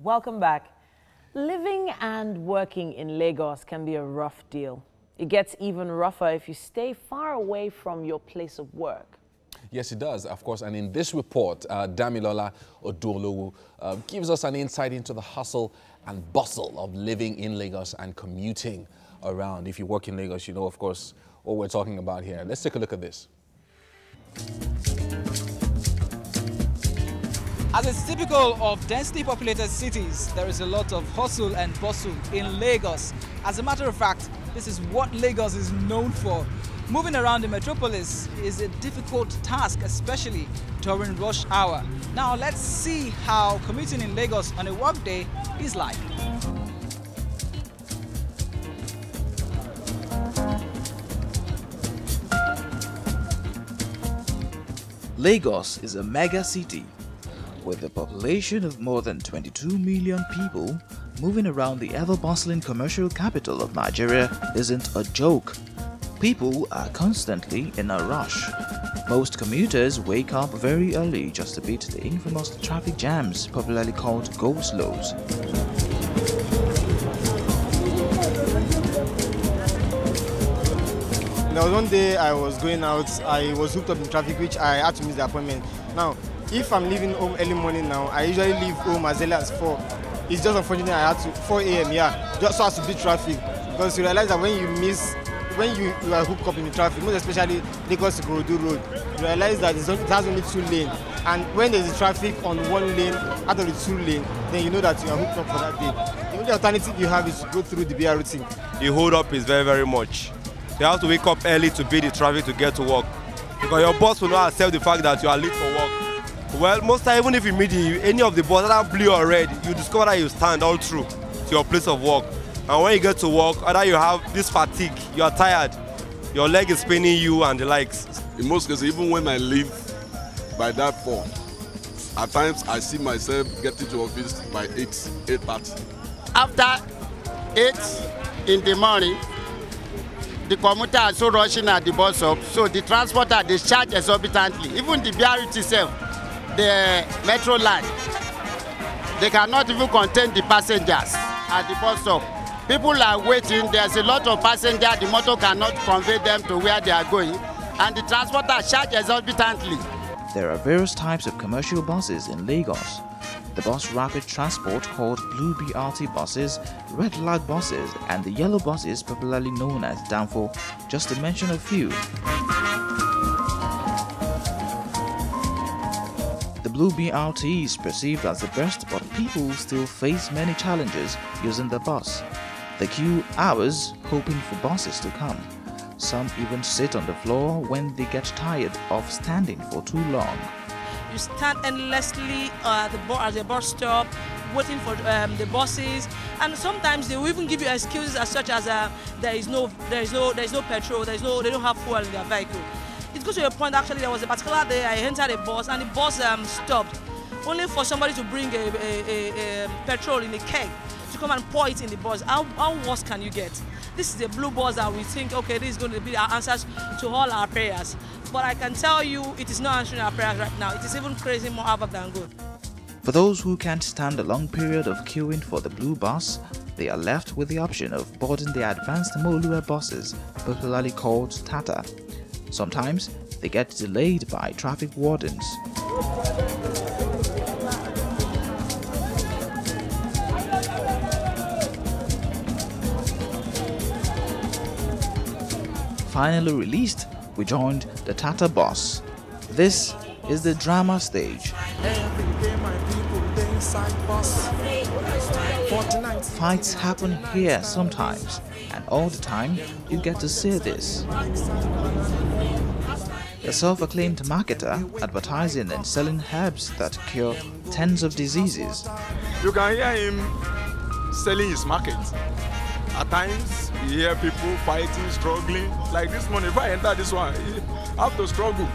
Welcome back. Living and working in Lagos can be a rough deal. It gets even rougher if you stay far away from your place of work. Yes, it does, of course. And in this report, Damilola Odolowu gives us an insight into the hustle and bustle of living in Lagos and commuting around. If you work in Lagos, you know, of course, what we're talking about here. Let's take a look at this. As is typical of densely populated cities, there is a lot of hustle and bustle in Lagos. As a matter of fact, this is what Lagos is known for. Moving around the metropolis is a difficult task, especially during rush hour. Now let's see how commuting in Lagos on a workday is like. Lagos is a mega city. With a population of more than 22 million people, moving around the ever-bustling commercial capital of Nigeria isn't a joke. People are constantly in a rush. Most commuters wake up very early just to beat the infamous traffic jams, popularly called go-slows. There was one day I was going out, I was hooked up in traffic, which I had to miss the appointment. Now, if I'm leaving home early morning now, I usually leave home as early as 4. It's just unfortunate I had to 4 a.m. yeah, just so as to beat traffic. Because you realize that when you are hooked up in the traffic, most especially Lagos to Ikorodu Road, you realize that it has only 2 lanes. And when there's traffic on 1 lane out of the 2 lanes, then you know that you are hooked up for that day. The only alternative you have is to go through the BRT. The hold up is very, very much. You have to wake up early to beat the traffic to get to work. Because your boss will not accept the fact that you are late for work. Well, most time, even if you meet any of the buses that are blue or red, you discover that you stand all through to your place of work. And when you get to work, either you have this fatigue, you are tired, your leg is paining you and the likes. In most cases, even when I leave by that 4, at times I see myself getting to office by 8:30. After 8 in the morning, the commuters are so rushing at the bus stop, so the transporter, they charge exorbitantly. Even the BRT itself, the metro line, they cannot even contain the passengers at the bus stop. People are waiting, there's a lot of passengers, the motor cannot convey them to where they are going, and the transporter charge exorbitantly. There are various types of commercial buses in Lagos. The bus rapid transport called blue BRT buses, red flag buses, and the yellow buses popularly known as Danfo, just to mention a few. The blue BRT is perceived as the best, but people still face many challenges using the bus. They queue hours hoping for buses to come. Some even sit on the floor when they get tired of standing for too long. You stand endlessly at the bus stop, waiting for the buses, and sometimes they will even give you excuses as such as there is no petrol, they don't have fuel in their vehicle. It goes to a point. Actually, there was a particular day I entered a bus and the bus stopped, only for somebody to bring a petrol in a keg to come and pour it in the bus. How worse can you get? This is a blue bus that we think, okay, this is going to be our answers to all our prayers. But I can tell you, it is not answering our prayers right now. It is even creating more havoc than good. For those who can't stand a long period of queuing for the blue bus, they are left with the option of boarding the advanced Molue buses, popularly called Tata. Sometimes they get delayed by traffic wardens. Finally released, we joined the Tata bus. This is the drama stage. Fights happen here sometimes, and all the time you get to see this. A self-acclaimed marketer advertising and selling herbs that cure tens of diseases. You can hear him selling his market. At times, you hear people fighting, struggling. Like this morning, if I enter this one, I have to struggle.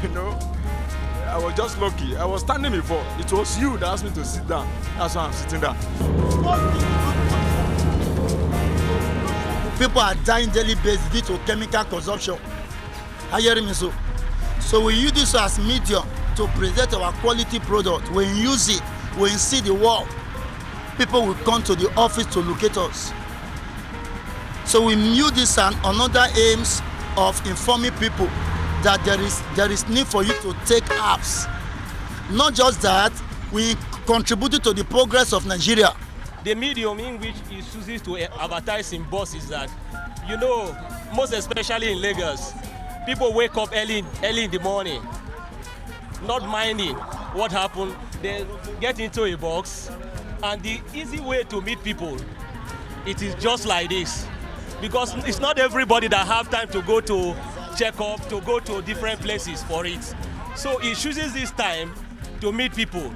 You know, I was just lucky. I was standing before. It was you that asked me to sit down. That's why I'm sitting down. People are dying daily basis due to chemical consumption. Are you hearing me so? So we use this as medium to present our quality product. When you use it, when you see the world, people will come to the office to locate us. So we knew this and another aims of informing people that there is need for you to take apps. Not just that, we contributed to the progress of Nigeria. The medium in which it chooses to advertise in bus is that, you know, most especially in Lagos, people wake up early in the morning, not minding what happened. They get into a box, and the easy way to meet people, it is just like this. Because it's not everybody that have time to go to check up, to go to different places for it. So it chooses this time to meet people.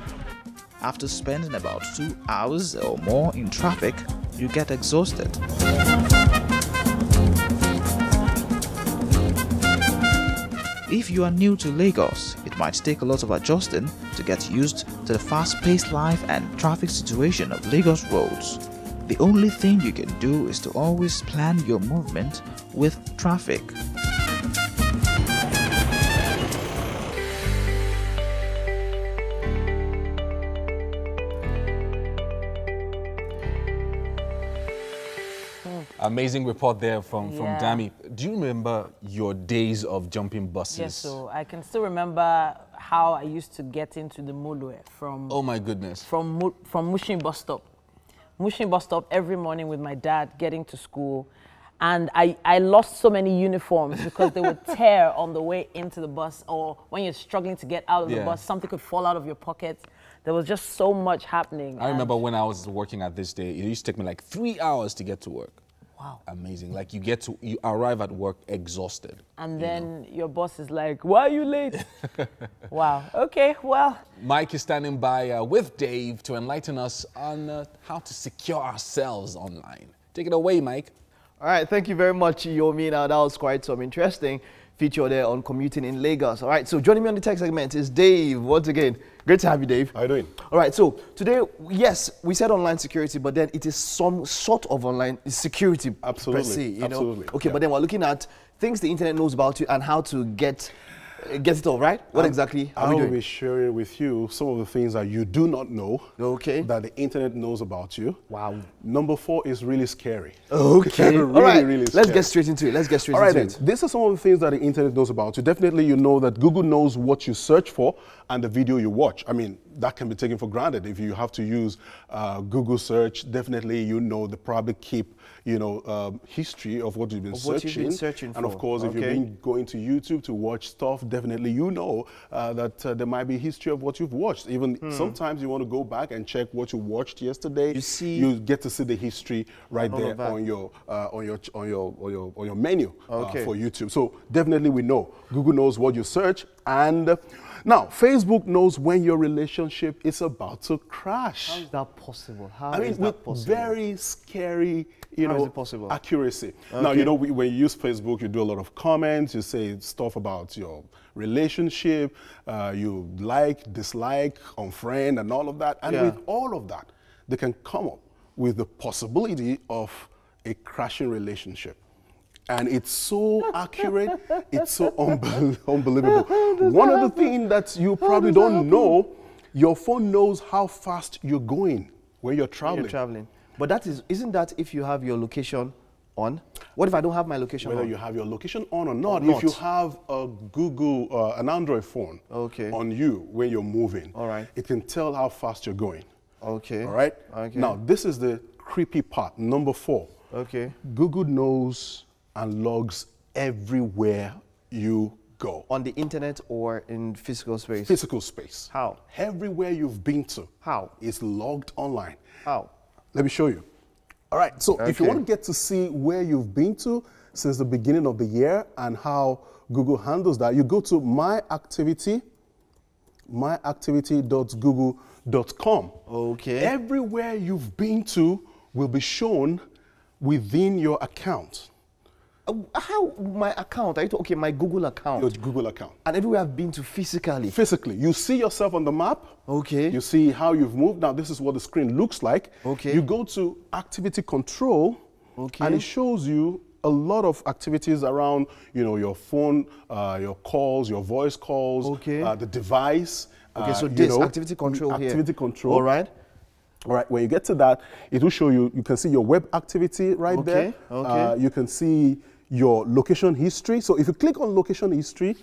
After spending about 2 hours or more in traffic, you get exhausted. If you are new to Lagos, it might take a lot of adjusting to get used to the fast-paced life and traffic situation of Lagos roads. The only thing you can do is to always plan your movement with traffic. Amazing report there from Dami. Do you remember your days of jumping buses? Yes, so I can still remember how I used to get into the Mulwe from... Oh my goodness. From Mushin bus stop. Mushin bus stop every morning with my dad getting to school. And I lost so many uniforms because they would tear on the way into the bus, or when you're struggling to get out of the bus, something could fall out of your pocket. There was just so much happening. I remember when I was working at this day, it used to take me like 3 hours to get to work. Wow. Amazing. Like you arrive at work exhausted. And then your boss is like, why are you late? Wow. Okay, well. Mike is standing by with Dave to enlighten us on how to secure ourselves online. Take it away, Mike. All right, thank you very much, Yomi. Now, that was quite some interesting feature there on commuting in Lagos. All right, so joining me on the tech segment is Dave. Once again, great to have you, Dave. How are you doing? All right, so today, yes, we said online security, but then it is some sort of online security Absolutely. per se. You Absolutely. know? Okay, but then we're looking at things the internet knows about you and how to get it all right. What exactly are we doing? I will be sharing with you some of the things that you do not know that the internet knows about you. Wow. Number 4 is really scary. Okay. Really, all right. really Let's scary. get straight into it. Let's get straight all right, into then. These are some of the things that the internet knows about you. Definitely, you know that Google knows what you search for and the video you watch. I mean, that can be taken for granted. If you have to use Google search, definitely you know they probably keep history of what you've been searching. And of course, if you've been going to YouTube to watch stuff, definitely you know that there might be history of what you've watched. Even sometimes you want to go back and check what you watched yesterday. You get to see the history right there on your menu for YouTube. So definitely we know Google knows what you search. And now, Facebook knows when your relationship is about to crash. How is that possible? With very scary, accuracy. Okay. Now, when you use Facebook, you do a lot of comments. You say stuff about your relationship. You like, dislike, unfriend, and all of that. And with all of that, they can come up with the possibility of a crashing relationship. And it's so accurate, it's so unbelievable. One of the things that you probably don't know, your phone knows how fast you're going when you're traveling. But isn't that if you have your location on? What if I don't have my location on? Whether you have your location on or not, if you have a Google, an Android phone on you when you're moving, it can tell how fast you're going. Okay. All right? Okay. Now, this is the creepy part, number 4. Okay. Google knows and logs everywhere you go. On the internet or in physical space? Physical space. How? Everywhere you've been to. How? Is logged online. How? Let me show you. All right, so if you want to get to see where you've been to since the beginning of the year and how Google handles that, you go to myactivity.google.com. Okay. Everywhere you've been to will be shown within your account. How? My account? Okay, my Google account. Your Google account. And everywhere I've been to physically? Physically. You see yourself on the map. Okay. You see how you've moved. Now, this is what the screen looks like. Okay. You go to Activity Control. Okay. And it shows you a lot of activities around, your phone, your calls, your voice calls, the device. Okay, so this Activity Control here. Activity Control. All right. All right, when you get to that, it will show you, you can see your web activity right there. Okay. You can see your location history. So if you click on location history,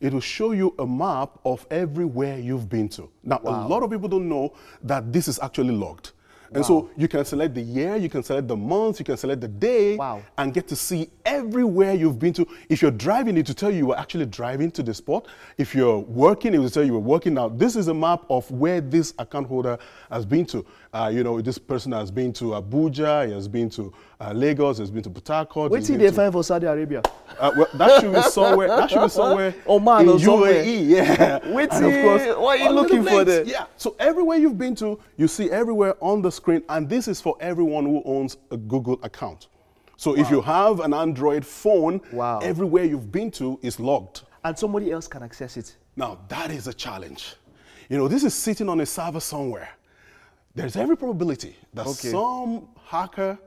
it will show you a map of everywhere you've been to. Now, a lot of people don't know that this is actually logged. And so you can select the year, you can select the month, you can select the day, and get to see everywhere you've been to. If you're driving, it will tell you were actually driving to the spot. If you're working, it will tell you were working. Now, this is a map of where this account holder has been to. You know, this person has been to Abuja, he has been to Lagos, he has been to Port Harcourt. Wait till they find for Saudi Arabia. Well, that should be somewhere. That should be somewhere. Oman or somewhere. UAE, yeah. Wait till, what are you looking for there? Yeah. So everywhere you've been to, you see everywhere on the screen, and this is for everyone who owns a Google account. So if you have an Android phone, everywhere you've been to is logged. And somebody else can access it. Now, that is a challenge. You know, this is sitting on a server somewhere. There's every probability that some hacker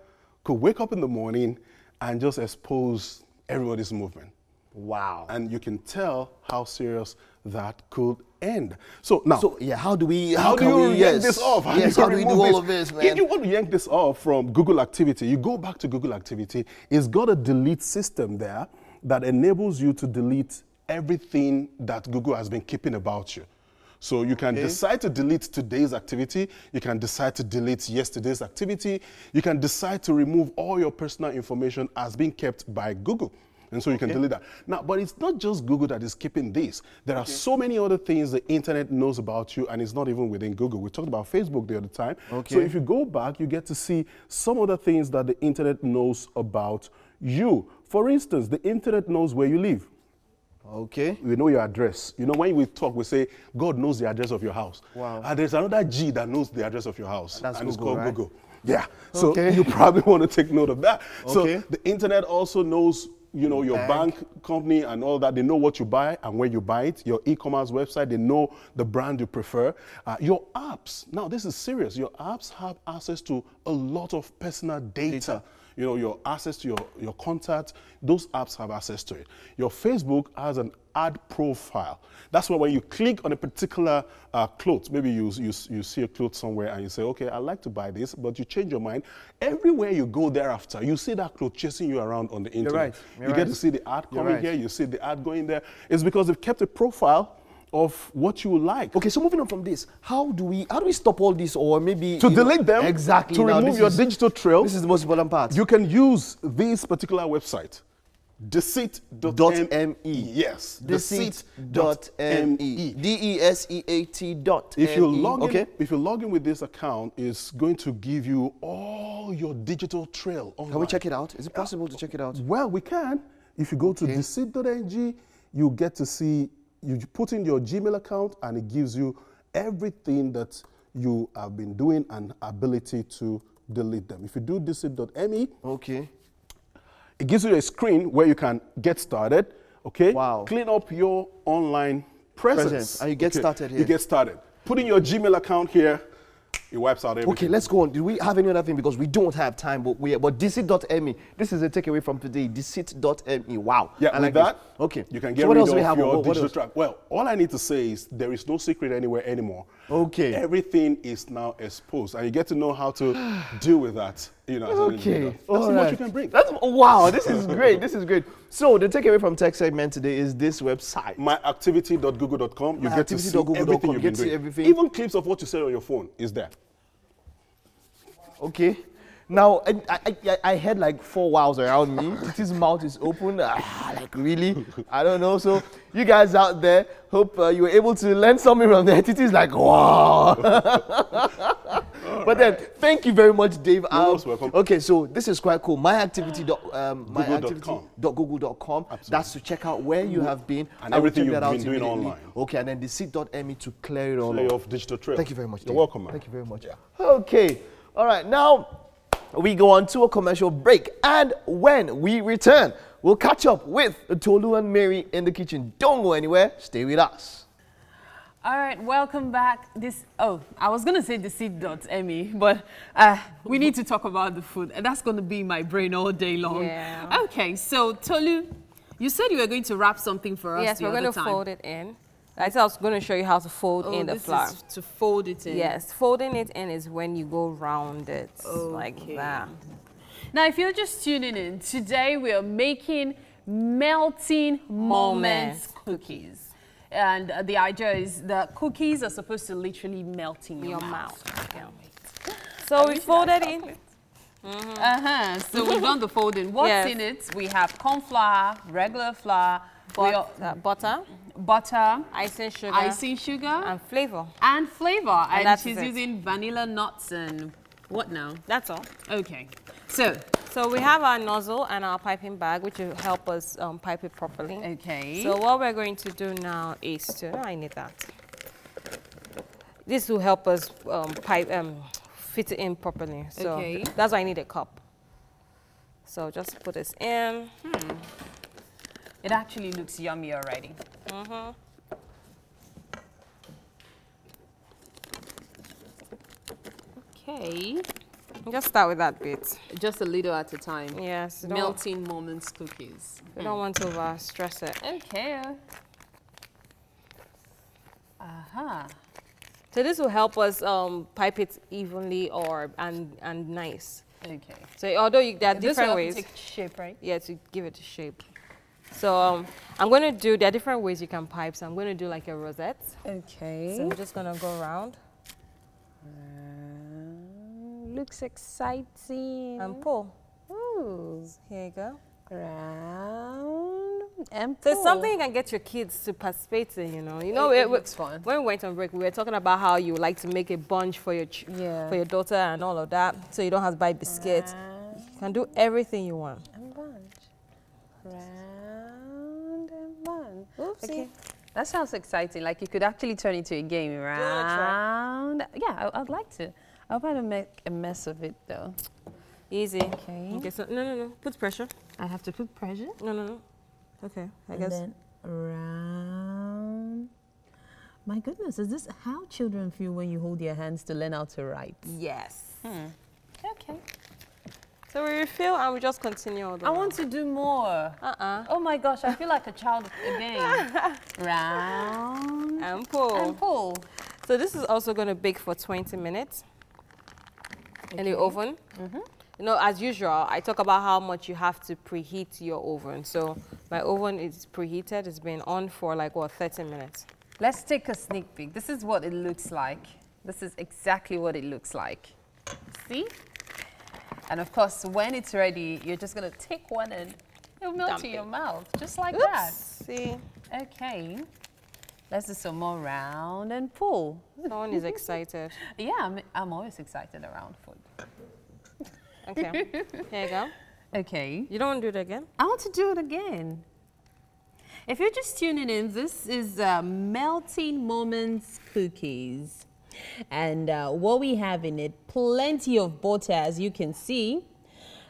could wake up in the morning and just expose everybody's movement. Wow. And you can tell how serious that could end. So now, how do we, how do you yank this off? How do we do all of this, man? If you want to yank this off from Google Activity, you go back to Google Activity. It's got a delete system there that enables you to delete everything that Google has been keeping about you. So you can decide to delete today's activity. You can decide to delete yesterday's activity. You can decide to remove all your personal information as being kept by Google. And so you can delete that. Now, but it's not just Google that is keeping this. There are so many other things the internet knows about you, and it's not even within Google. We talked about Facebook the other time. So if you go back, you get to see some other things that the internet knows about you. For instance, the internet knows where you live. We know your address. You know, when we talk, we say, God knows the address of your house. There's another G that knows the address of your house. That's and Google, it's called right? Google. Yeah. So you probably want to take note of that. So the internet also knows, you know, your bank company and all that. They know what you buy and where you buy it. Your e-commerce website, they know the brand you prefer. Your apps. Now, this is serious. Your apps have access to a lot of personal data. You know, your access to your contacts, those apps have access to it. Your Facebook has an ad profile. That's why when you click on a particular cloth, maybe you see a cloth somewhere and you say, okay, I'd like to buy this, but you change your mind. Everywhere you go thereafter, you see that cloth chasing you around on the internet. You get to see the ad coming here, you see the ad going there. It's because they've kept a profile of what you like. Okay, so moving on from this, how do we stop all this, or maybe to delete them? Exactly. To remove your digital trail. This is the most important part. You can use this particular website, deceit.me. Yes, deceit.me. DESEAT.me. If you log in, if you log in with this account, it's going to give you all your digital trail online. Can we check it out? Is it possible to check it out? Well, we can. If you go to deceit.ng, you get to see. You put in your Gmail account and it gives you everything that you have been doing and ability to delete them. If you do deceit.me, it gives you a screen where you can get started, clean up your online presence. And you get started here. You get started. Put in your Gmail account here, it wipes out everything. Okay, let's go on. Do we have any other thing? Because we don't have time, but deceit.me. This is a takeaway from today. Deceit.me. Wow. Yeah, I like that. Okay. You can get rid of your digital track. Well, all I need to say is there is no secret anywhere anymore. Okay. Everything is now exposed, and you get to know how to deal with that. You know. That's what you can bring. Wow. This is great. This is great. So the takeaway from Tech Segment today is this website, myactivity.google.com. You get to see everything you've been doing. Even clips of what you said on your phone is there. Okay. Now, I had like 4 wows around me. His mouth is open. Like, really? I don't know. So, you guys out there, hope you were able to learn something from there. Titi's like, wow. But then, thank you very much, Dave. You're most welcome. Okay, so this is quite cool. myactivity.google.com. That's to check out where you have been. And everything you've been doing online. Okay, and then deceit.me to clear it all Clear off digital trail. Thank you very much, Dave. You're welcome, man. Thank you very much. Yeah. Okay. All right, now we go on to a commercial break, and when we return, we'll catch up with Tolu and Mary in the kitchen. Don't go anywhere. Stay with us. All right, welcome back. I was going to say deceit.me, but we need to talk about the food, and that's going to be my brain all day long. Yeah. Okay, so Tolu, you said you were going to wrap something for us. Yes, the we're other going to time. fold it in. I said I was going to show you how to fold in the flour. This is to fold it in. Yes, folding it in is when you go round it like that. Now, if you're just tuning in, today we are making melting moments cookies. And the idea is that cookies are supposed to literally melt in your mouth. So we folded in. So we've done the folding. What's in it? We have corn flour, regular flour, butter, icing sugar, and flavor. And And she's using vanilla nuts and what now? That's all. Okay. So we have our nozzle and our piping bag, which will help us pipe it properly. Okay. So what we're going to do now is I need that. This will help us fit it in properly. So that's why I need a cup. So just put this in. It actually looks yummy already. Okay. Just start with that bit. Just a little at a time. Yes. Melting moments cookies. We don't want to over stress it. Okay. So this will help us pipe it evenly and nice. Okay. So although there are different ways. This will take shape, right? Yeah, to give it a shape. So I'm going to there are different ways you can pipe. So I'm going to do like a rosette. Okay. So I'm just going to go around. Looks exciting. And pull. Ooh. Here you go. Round and pull. So it's something you can get your kids to participate in, it looks fun. When we went on break, we were talking about how you like to make a bunch for your daughter and all of that, so you don't have to buy biscuits. You can do everything you want. And bunch. Round and bunch. Oopsie. Okay. That sounds exciting. Like you could actually turn it into a game. Round. Yeah, I'd like to. I'll about to make a mess of it though. Easy. Okay, so no. Put pressure. I have to put pressure? No. Okay, I and guess. Then round. My goodness, is this how children feel when you hold their hands to learn how to write? Yes. Okay. So we refill and we just continue. I want to do more. Oh my gosh, I feel like a child again. Round. And pull. And pull. So this is also going to bake for 20 minutes. In the oven. As usual, I talk about how much you have to preheat your oven. So my oven is preheated. It's been on for like, 30 minutes. Let's take a sneak peek. This is what it looks like. This is exactly what it looks like. See? And of course, when it's ready, you're just going to take one and it'll melt in your mouth. Just like that. See? Okay. Let's do some more round and pull. Someone is excited. Yeah, I'm always excited around food. Okay, here you go. Okay. You don't want to do it again? I want to do it again. If you're just tuning in, this is Melting Moments Cookies. And what we have in it, plenty of butter, as you can see.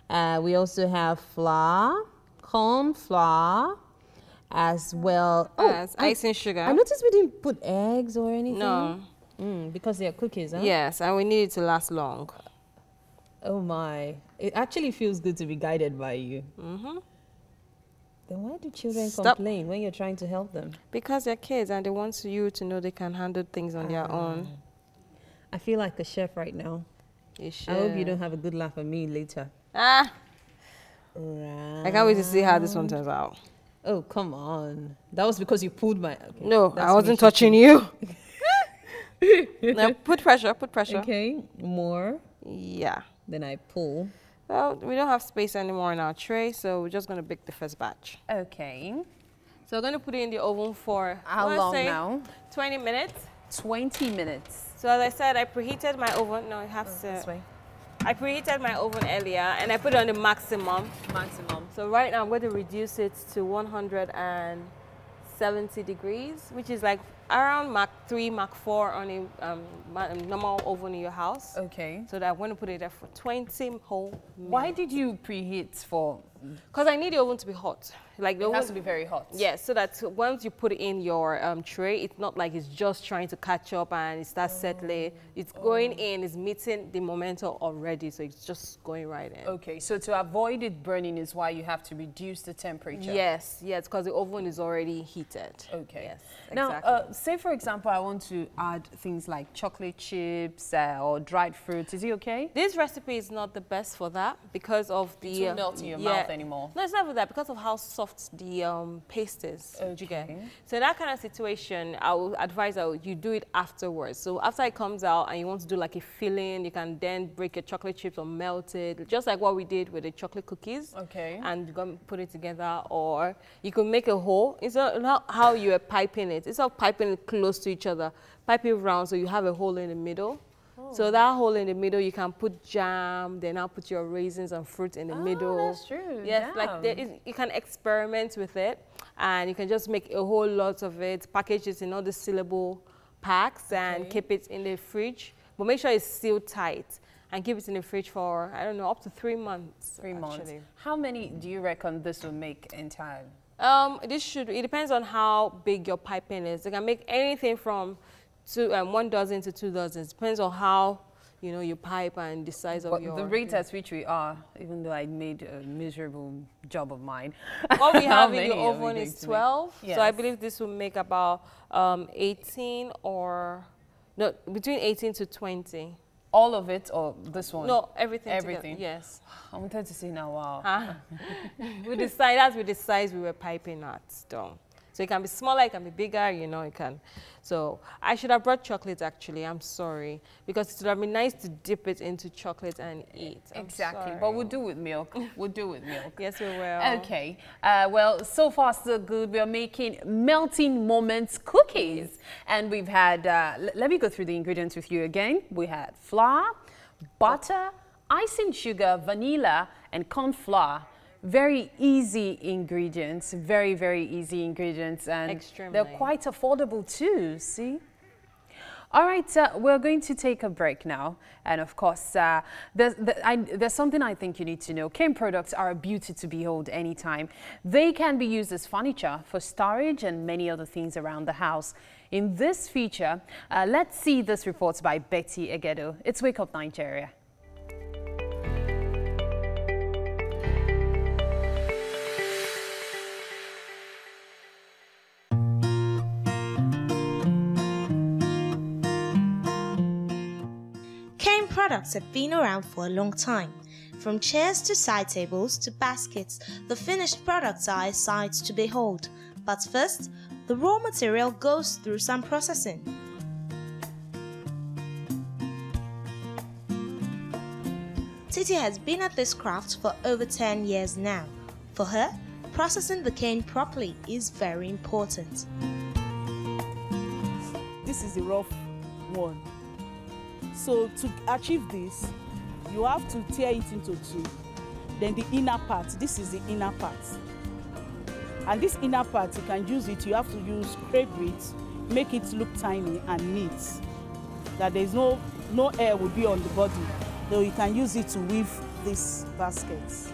We also have flour, corn flour, as well as icing sugar. I noticed we didn't put eggs or anything. No. Because they're cookies, huh? Yes, and we need it to last long. Oh my. It actually feels good to be guided by you. Then why do children complain when you're trying to help them? Because they're kids and they want you to know they can handle things on their own. I feel like a chef right now. You should. I hope you don't have a good laugh at me later. I can't wait to see how this one turns out. Oh, come on. That was because you pulled my... Okay. No, I wasn't touching you. Now, put pressure. Okay, more. Yeah. Then I pull. Well, we don't have space anymore in our tray, so we're just going to bake the first batch. Okay. So we're going to put it in the oven for... How long now? 20 minutes. 20 minutes. So as I said, I preheated my oven. No, it has to... This way. I preheated my oven earlier and I put it on the maximum. So right now I'm going to reduce it to 170 degrees, which is like around Mach 3, Mach 4 on a normal oven in your house. Okay. So that I'm going to put it there for 20 whole minutes. Why did you preheat for? Because I need the oven to be hot. Like it has to be very hot. Yes, so that once you put it in your tray, it's not like it's just trying to catch up and it starts settling. It's going in, it's meeting the momentum already, so it's just going right in. Okay, so to avoid it burning is why you have to reduce the temperature. Yes, because the oven is already heated. Okay. Yes, now, exactly. say for example, I want to add things like chocolate chips or dried fruits. Is it okay? This recipe is not the best for that because of the... It won't melt in your mouth anymore. No, it's not for that, because of how soft the paste is. Okay. So in that kind of situation, I will advise that you do it afterwards. So after it comes out and you want to do like a filling, you can then break your chocolate chips or melt it, just like what we did with the chocolate cookies. Okay. And you can put it together, or you can make a hole. It's not how you are piping it. Instead of piping it close to each other, pipe it round so you have a hole in the middle. So that hole in the middle, you can put jam, then I'll put your raisins and fruit in the middle. That's true. Yes, like you can experiment with it, and you can just make a whole lot of it, package it in all the sealable packs, and keep it in the fridge. But make sure it's sealed tight, and keep it in the fridge for, I don't know, up to 3 months. 3 months. How many do you reckon this will make in time? It depends on how big your piping is. You can make anything from 1 dozen to 2 dozen. Depends on how you pipe and the size of your... The rate at which we are, even though I made a miserable job of mine. What we have in the oven is 12. Yes. So I believe this will make about 18 or... No, between 18 to 20. All of it or this one? No, everything. Everything? Together. Yes. I wanted to say now, wow. That's with the size we were piping at. So it can be smaller, it can be bigger, it can. So I should have brought chocolate, actually. I'm sorry. Because it would have been nice to dip it into chocolate and eat. Exactly. But we'll do with milk. We'll do with milk. Yes, we will. Okay. Well, so far so good. We're making melting moments cookies. And we've had, let me go through the ingredients with you again. We had flour, butter, icing sugar, vanilla, and corn flour. Very easy ingredients, very, very easy ingredients, and extremely. They're quite affordable too, see? All right, we're going to take a break now. And of course, there's something I think you need to know. Cane products are a beauty to behold anytime. They can be used as furniture, for storage, and many other things around the house. In this feature, let's see this report by Betty Egedo. It's Wake Up Nigeria. Products have been around for a long time. From chairs to side tables to baskets, the finished products are a sight to behold. But first, the raw material goes through some processing. Titi has been at this craft for over 10 years now. For her, processing the cane properly is very important. This is the rough one. So to achieve this, you have to tear it into two. Then the inner part, this is the inner part. And this inner part, you can use it, you have to use scrape it, make it look tiny and neat. That there's no air will be on the body. So you can use it to weave these baskets.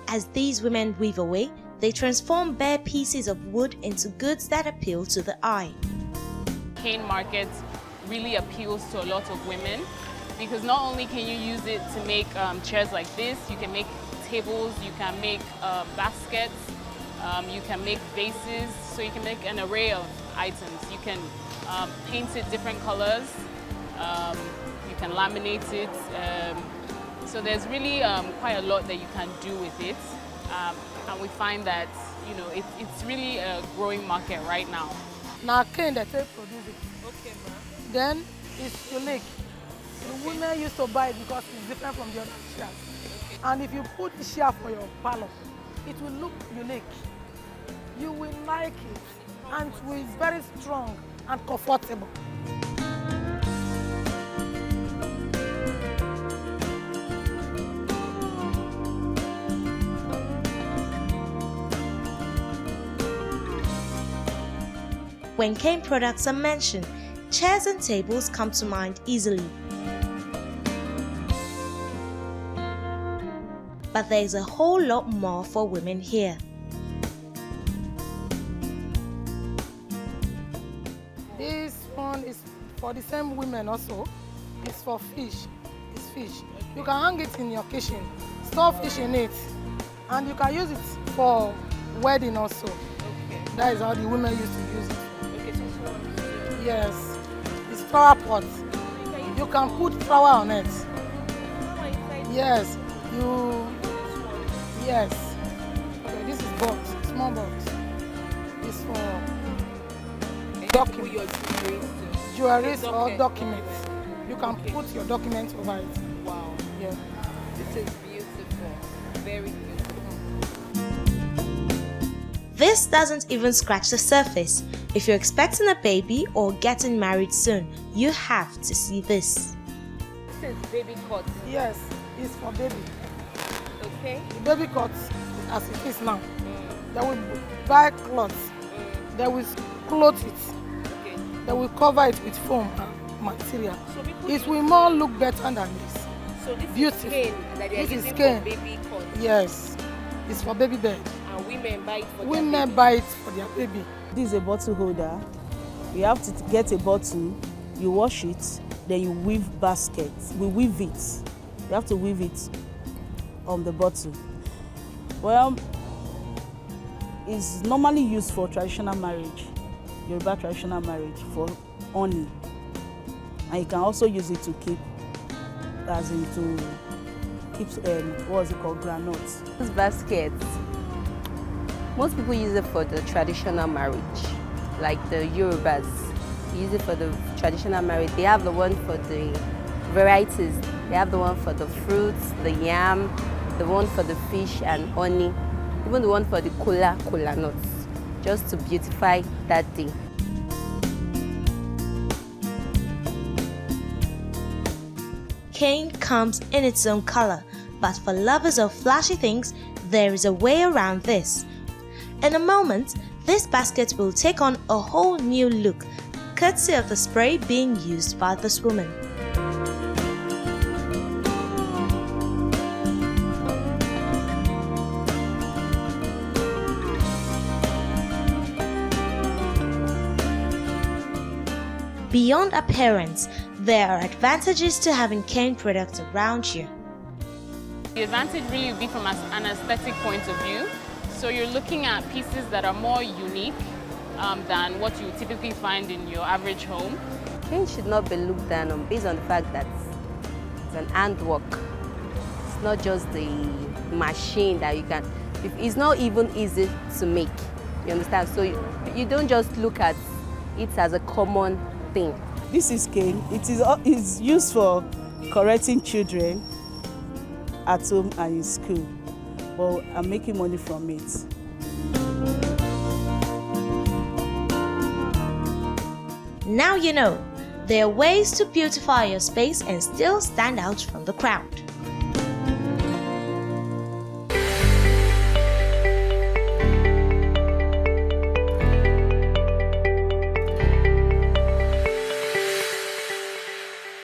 As these women weave away, they transform bare pieces of wood into goods that appeal to the eye. Cane market really appeals to a lot of women because not only can you use it to make chairs like this, you can make tables, you can make baskets, you can make vases, so you can make an array of items. You can paint it different colors, you can laminate it, so there's really quite a lot that you can do with it. And we find that, it's really a growing market right now. Now, cane that they produce it. Okay, ma'am. Then it's unique. The women used to buy it because it's different from the other chairs. Okay. And if you put the chair for your parlor, it will look unique. You will like it, and it is very strong and comfortable. When cane products are mentioned, chairs and tables come to mind easily. but there is a whole lot more for women here. This one is for the same women also. It's for fish. It's fish. You can hang it in your kitchen, store fish in it, and you can use it for wedding also. Okay. That is how the women used to use it. Okay, so yes. It's flower pot. You can put flour on it. Yes. Yes. Okay, this is box, small box. It's for documents. Jewelries or documents. You can put your documents over it. Wow. Yeah. This is beautiful. Very beautiful. This doesn't even scratch the surface. If you're expecting a baby or getting married soon, you have to see this. This is baby cut. Yes, it's for baby. Okay. The baby cut as it is now. They will buy cloth. They will clothe it. Okay. They will cover it with foam and material. So it will more look better than this. So this beautiful. Is cane that they are using for baby cut. Yes, it's for baby bed. And women buy it for women their baby. Buy it for their baby. This is a bottle holder. You have to get a bottle, you wash it, then you weave baskets. We weave it. You have to weave it on the bottle. Well, it's normally used for traditional marriage, Yoruba traditional marriage, for honey. And you can also use it to keep, as in to keep, what's it called, granules. This basket, most people use it for the traditional marriage, like the Yorubas use it for the traditional marriage. They have the one for the varieties. They have the one for the fruits, the yam, the one for the fish and honey, even the one for the kola nuts, just to beautify that day. Cane comes in its own color, but for lovers of flashy things, there is a way around this. In a moment, this basket will take on a whole new look, courtesy of the spray being used by this woman. Beyond appearance, there are advantages to having cane products around you. The advantage really would be from an aesthetic point of view. So you're looking at pieces that are more unique than what you typically find in your average home. Cane should not be looked down on based on the fact that it's an handwork. It's not just the machine that you can. It's not even easy to make. You understand? So you don't just look at it as a common thing. This is cane. It is used for correcting children at home and in school. Well, I'm making money from it. Now you know, there are ways to beautify your space and still stand out from the crowd.